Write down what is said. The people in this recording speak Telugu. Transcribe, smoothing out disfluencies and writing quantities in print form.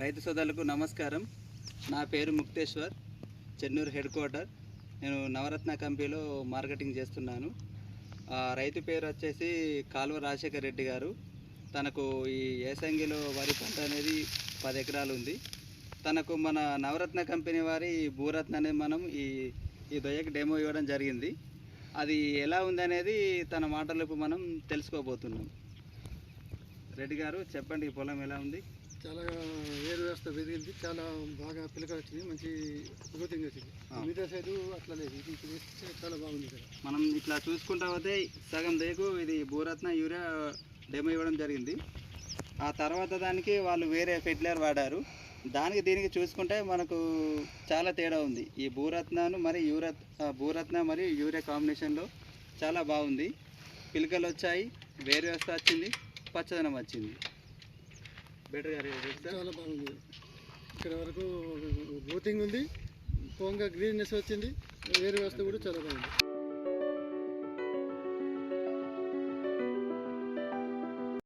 రైతు సోదరులకు నమస్కారం. నా పేరు ముక్తేశ్వర్, చెన్నూరు హెడ్ క్వార్టర్. నేను నవరత్న కంపెనీలో మార్కెటింగ్ చేస్తున్నాను. రైతు పేరు వచ్చేసి కాలువ రాజశేఖర్ రెడ్డి గారు. తనకు ఈ ఏసంగిలో వరి పంట అనేది 10 ఎకరాలు ఉంది. తనకు మన నవరత్న కంపెనీ వారి భూరత్న అనేది మనం ఈ దొయ్యకి డెమో ఇవ్వడం జరిగింది. అది ఎలా ఉందనేది తన మాటలకు మనం తెలుసుకోబోతున్నాం. రెడ్డి గారు చెప్పండి, ఈ పొలం ఎలా ఉంది? చాలా ఏరు వ్యవస్థ పెరిగింది, చాలా బాగా పిలకలు వచ్చింది, మంచి గ్రోతింగ్ వచ్చింది. మిగతా సైడు అట్లా లేదు, ఇది వేస్తే చాలా బాగుంది కదా. మనం ఇట్లా చూసుకుంటా పోతే సగం దేకు ఇది భూరత్న యూరియా డెమో ఇవ్వడం జరిగింది. ఆ తర్వాత దానికి వాళ్ళు వేరే ఫెర్టిలైజర్ వాడారు. దానికి దీనికి చూసుకుంటే మనకు చాలా తేడా ఉంది. ఈ భూరత్న మరియు యూరియా కాంబినేషన్లో చాలా బాగుంది. పిలకలు వచ్చాయి, వేరు వ్యవస్థ వచ్చింది, పచ్చదనం వచ్చింది. బెటర్ గారు చాలా బాగుంది. ఇక్కడ వరకు గ్రోతింగ్ ఉంది, పోంగా గ్రీన్నెస్ వచ్చింది, వేరు వ్యవస్థ కూడా చాలా బాగుంది.